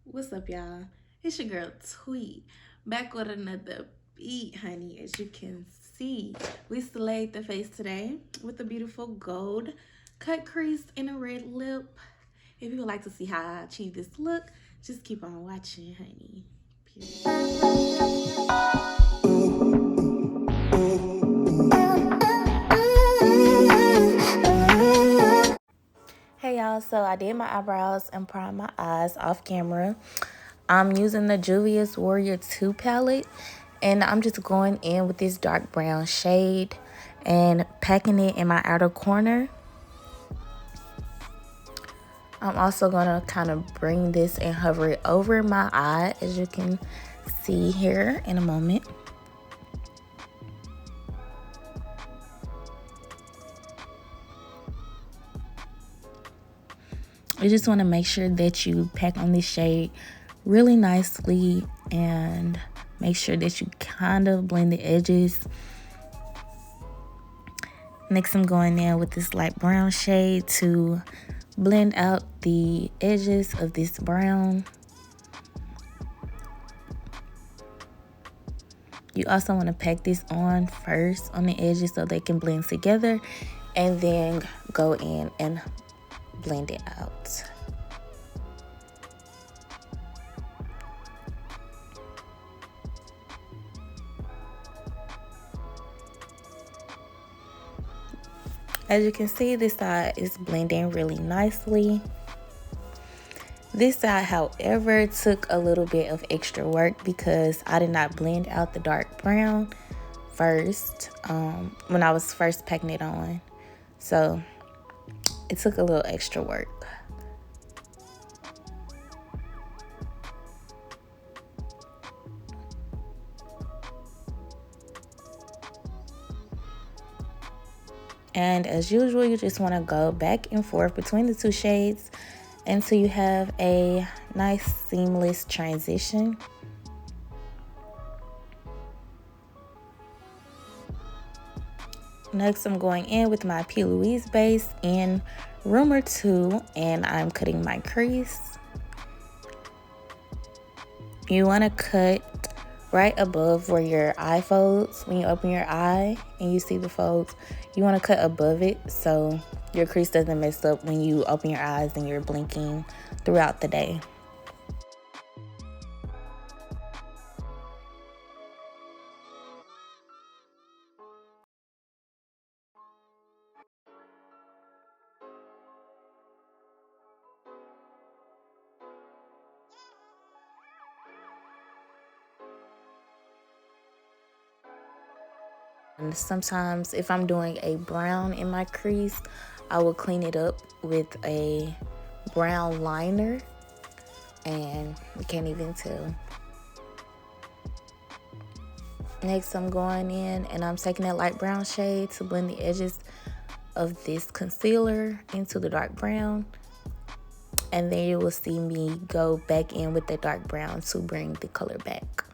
What's up, y'all? It's your girl Tweet, back with another beat, honey. As you can see, we slayed the face today with a beautiful gold cut crease and a red lip. If you would like to see how I achieve this look, just keep on watching, honey. Period. Hey y'all, so I did my eyebrows and primed my eyes off camera. I'm using the Juvias Warrior 2 palette, and I'm just going in with this dark brown shade and packing it in my outer corner. I'm also going to kind of bring this and hover it over my eye, as you can see here in a moment. You just want to make sure that you pack on this shade really nicely and make sure that you kind of blend the edges. Next, I'm going in with this light brown shade to blend out the edges of this brown. You also want to pack this on first on the edges so they can blend together, and then go in and blend it out. As you can see, this side is blending really nicely. This side, however, took a little bit of extra work because I did not blend out the dark brown first when I was first packing it on. So it took a little extra work. And as usual, you just want to go back and forth between the two shades until you have a nice seamless transition. Next, I'm going in with my P. Louise base in Rumor 2, and I'm cutting my crease. You want to cut right above where your eye folds. When you open your eye and you see the folds, you want to cut above it so your crease doesn't mess up when you open your eyes and you're blinking throughout the day. And sometimes if I'm doing a brown in my crease, I will clean it up with a brown liner, and you can't even tell. Next, I'm going in and I'm taking that light brown shade to blend the edges of this concealer into the dark brown. And then you will see me go back in with the dark brown to bring the color back.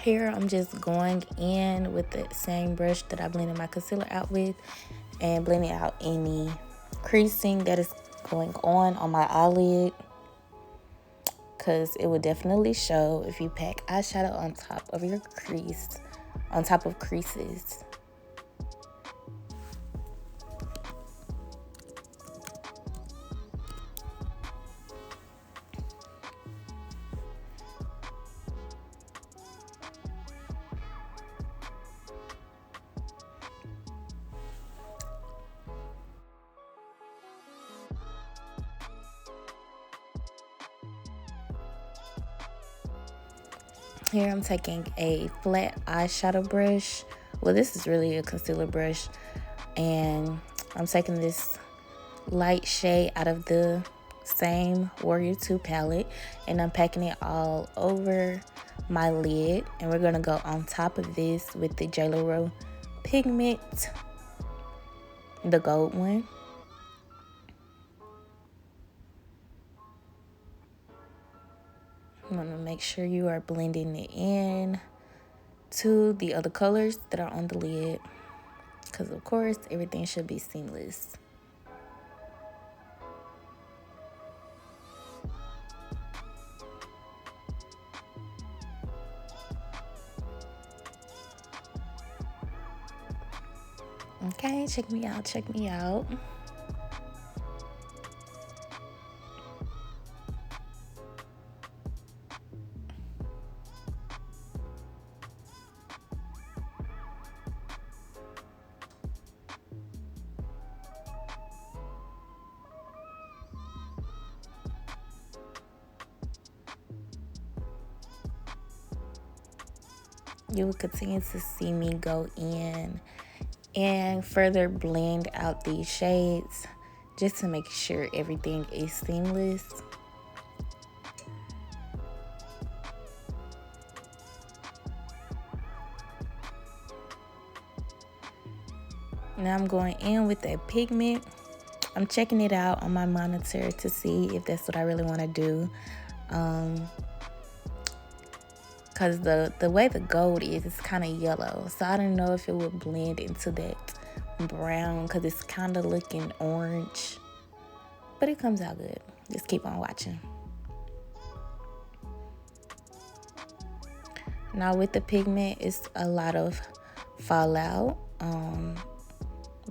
Here I'm just going in with the same brush that I blended my concealer out with and blending out any creasing that is going on my eyelid, because it will definitely show if you pack eyeshadow on top of your crease, on top of creases. Here I'm taking a flat eyeshadow brush Well, this is really a concealer brush, and I'm taking this light shade out of the same Warrior 2 palette, and I'm packing it all over my lid, and we're gonna go on top of this with the JLaRue Pigment, the gold one. You want to make sure you are blending it in to the other colors that are on the lid, because of course everything should be seamless. Okay, check me out, check me out. You will continue to see me go in and further blend out these shades just to make sure everything is seamless. Now I'm going in with that pigment. I'm checking it out on my monitor to see if that's what I really want to do. Because the way the gold is, it's kind of yellow. So I don't know if it would blend into that brown, because it's kind of looking orange. But it comes out good. Just keep on watching. Now with the pigment, it's a lot of fallout,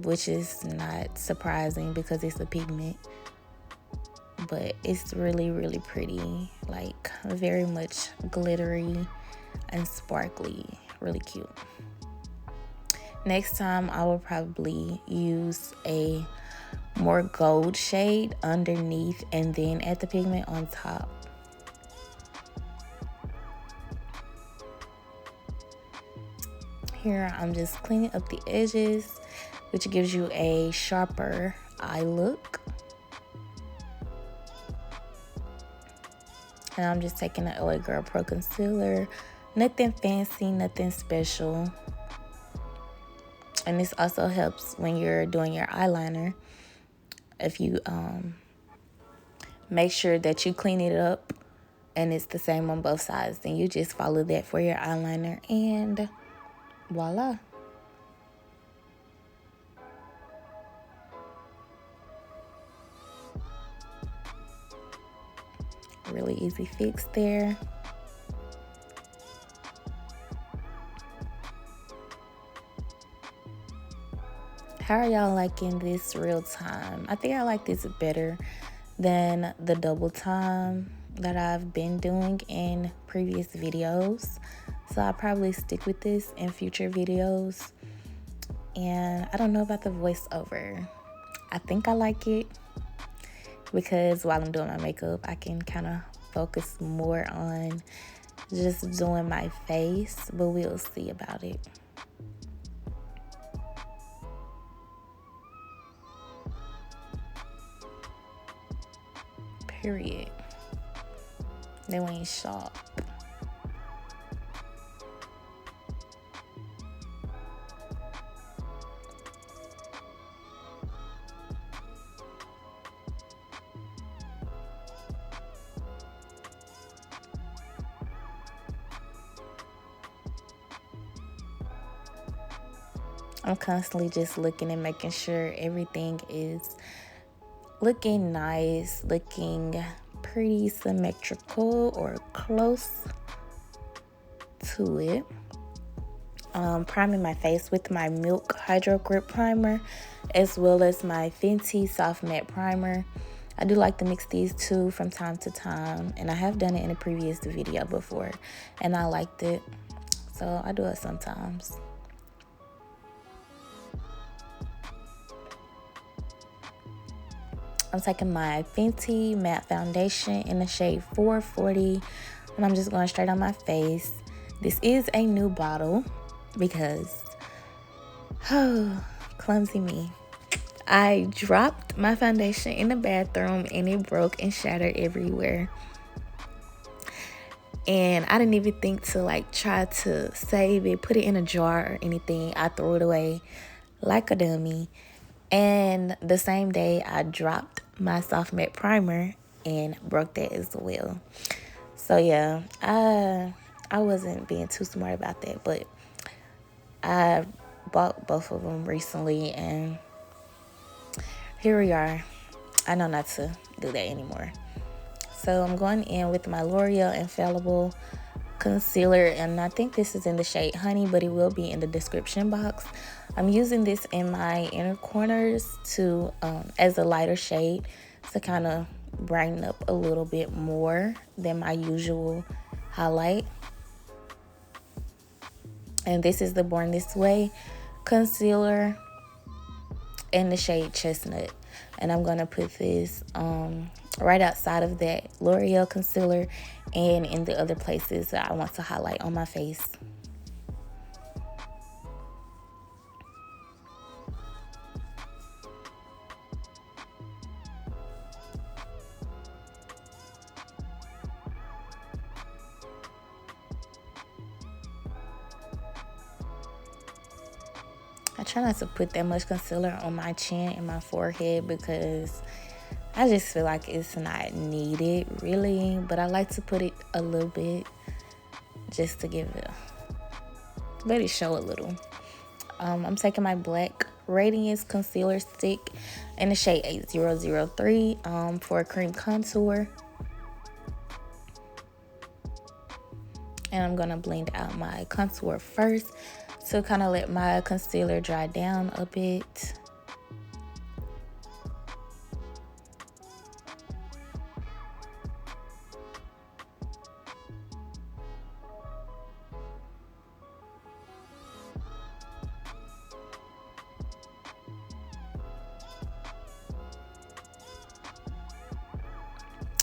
which is not surprising because it's a pigment. But it's really, really pretty, like very much glittery and sparkly, really cute. Next time I will probably use a more gold shade underneath and then add the pigment on top. Here I'm just cleaning up the edges, which gives you a sharper eye look. And I'm just taking the LA Girl Pro Concealer. Nothing fancy, nothing special. And this also helps when you're doing your eyeliner. If you make sure that you clean it up and it's the same on both sides, then you just follow that for your eyeliner and voila. Really easy fix there. How are y'all liking this real time? I think I like this better than the double time that I've been doing in previous videos. So I'll probably stick with this in future videos. And I don't know about the voiceover. I think I like it, because while I'm doing my makeup, I can kind of focus more on just doing my face, but we'll see about it. Period. They ain't sharp. I'm constantly just looking and making sure everything is looking nice, looking pretty symmetrical or close to it. Priming my face with my Milk Hydro Grip Primer, as well as my Fenty Soft Matte Primer. I do like to mix these two from time to time, and I have done it in a previous video before, and I liked it, so I do it sometimes. I'm taking my Fenty Matte Foundation in the shade 440, and I'm just going straight on my face. This is a new bottle because Oh, clumsy me. I dropped my foundation in the bathroom and it broke and shattered everywhere. And I didn't even think to like try to save it, put it in a jar or anything. I threw it away like a dummy. And the same day I dropped my soft matte primer and broke that as well. So yeah, I wasn't being too smart about that, but I bought both of them recently and here we are. I know not to do that anymore. So I'm going in with my Loreal Infallible concealer, and I think this is in the shade Honey, but it will be in the description box. I'm using this in my inner corners to as a lighter shade to kind of brighten up a little bit more than my usual highlight. And this is the Born This Way concealer in the shade Chestnut, and I'm gonna put this right outside of that L'Oreal concealer and in the other places that I want to highlight on my face. I try not to put that much concealer on my chin and my forehead because I just feel like it's not needed really, but I like to put it a little bit just to give it, let it show a little. I'm taking my black Radiance concealer stick in the shade 8003 for a cream contour. And I'm gonna blend out my contour first to kind of let my concealer dry down a bit.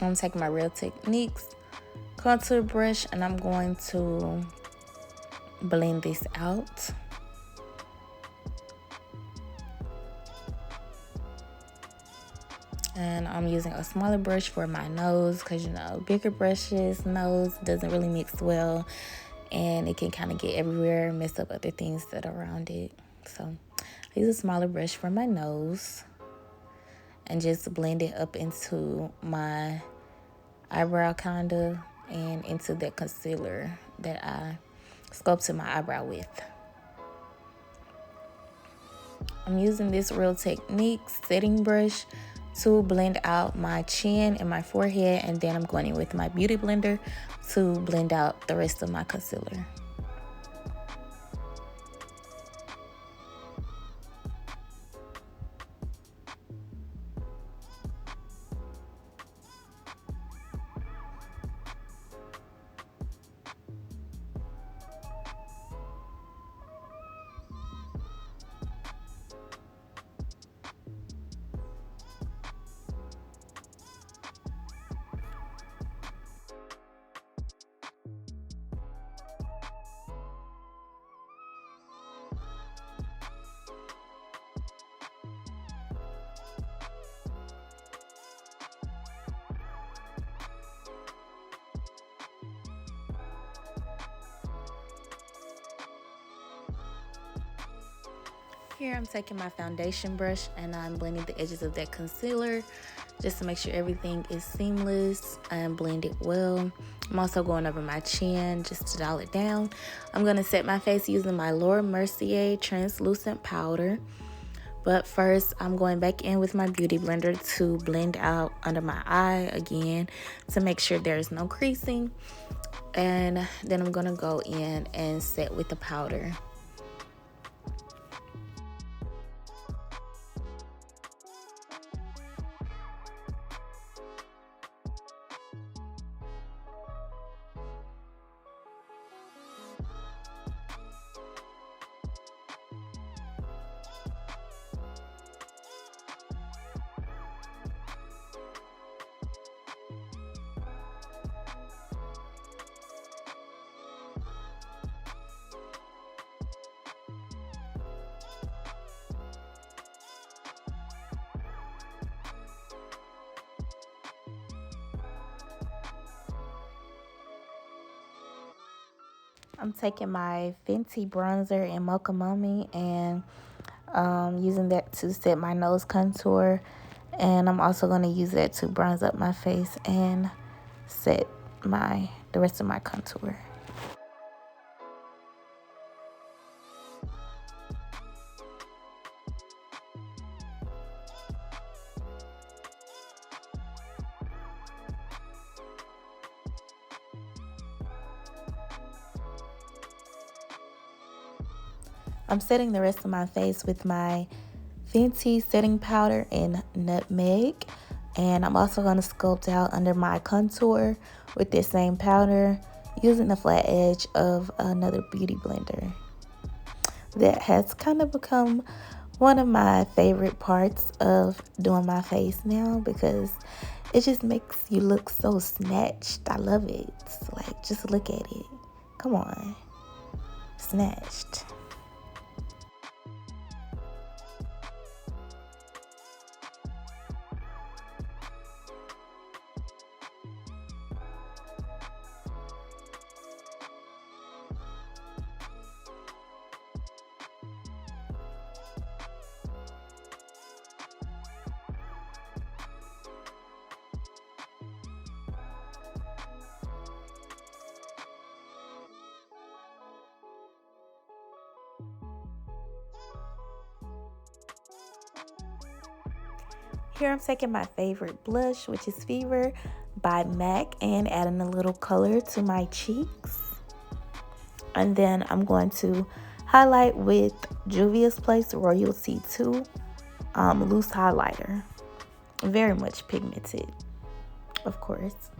I'm taking my Real Techniques contour brush and I'm going to blend this out. And I'm using a smaller brush for my nose because, you know, bigger brushes, nose doesn't really mix well and it can kind of get everywhere and mess up other things that are around it. So I use a smaller brush for my nose and just blend it up into my eyebrow kind of and into that concealer that I sculpted my eyebrow with. I'm using this Real Techniques setting brush to blend out my chin and my forehead, and then I'm going in with my beauty blender to blend out the rest of my concealer. Here I'm taking my foundation brush and I'm blending the edges of that concealer just to make sure everything is seamless and blend it well. I'm also going over my chin just to dial it down. I'm going to set my face using my Mercier translucent powder. But first, I'm going back in with my beauty blender to blend out under my eye again to make sure there's no creasing. And then I'm going to go in and set with the powder. I'm taking my Fenty bronzer in Mocha Mami and using that to set my nose contour. And I'm also going to use that to bronze up my face and set the rest of my contour. I'm setting the rest of my face with my Fenty setting powder in Nutmeg. And I'm also going to sculpt out under my contour with this same powder using the flat edge of another beauty blender. That has kind of become one of my favorite parts of doing my face now because it just makes you look so snatched. I love it. Like, just look at it. Come on. Snatched. Here I'm taking my favorite blush, which is Fever by MAC, and adding a little color to my cheeks. And then I'm going to highlight with Juvia's Place Royalty 2 loose highlighter. Very much pigmented, of course.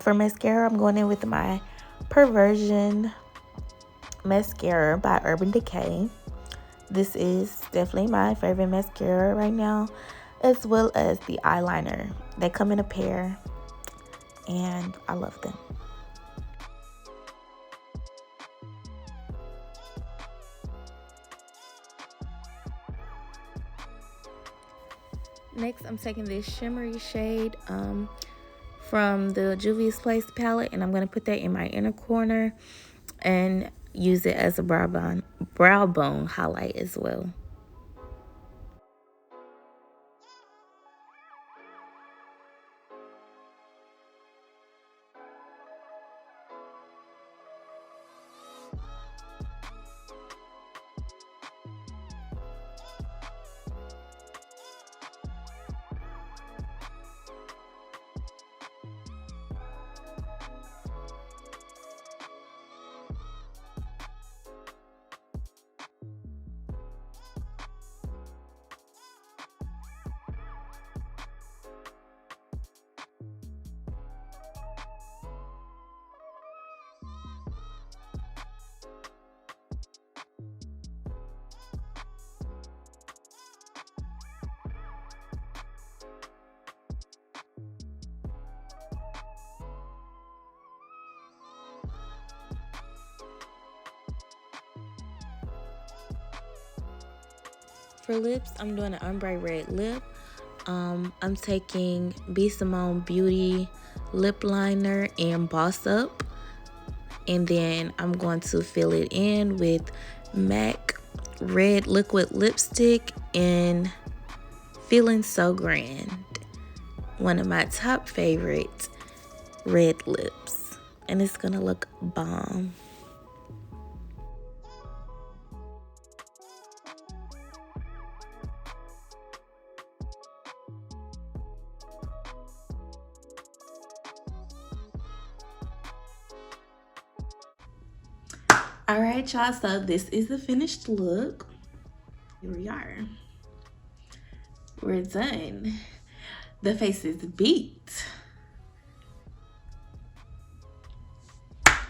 For mascara, I'm going in with my Perversion mascara by Urban Decay. This is definitely my favorite mascara right now, as well as the eyeliner. They come in a pair and I love them. Next, I'm taking this shimmery shade from the Juvia's Place palette, and I'm going to put that in my inner corner and use it as a brow bone highlight as well. For lips, I'm doing an ombre red lip. I'm taking Simone Beauty lip liner in Boss Up. And then I'm going to fill it in with MAC red liquid lipstick in Feeling So Grand. One of my top favorite red lips. And it's gonna look bomb. All right, y'all, so this is the finished look. Here we are. We're done. The face is beat.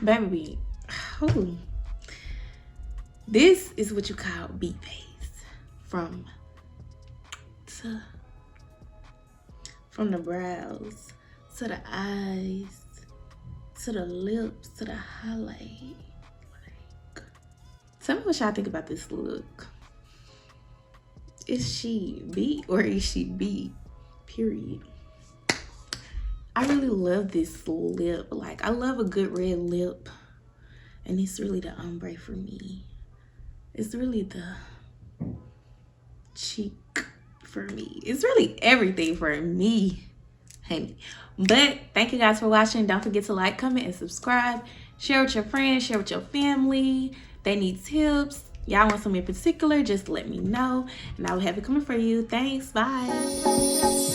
Baby, holy. This is what you call beat face. From the brows, to the eyes, to the lips, to the highlight. Tell me what y'all think about this look. Is she B or is she B? Period. I really love this lip. Like, I love a good red lip. And it's really the ombre for me. It's really the cheek for me. It's really everything for me, honey. But thank you guys for watching. Don't forget to like, comment, and subscribe. Share with your friends, share with your family. They need tips. Y'all want some in particular, just let me know, and I will have it coming for you. Thanks. Bye.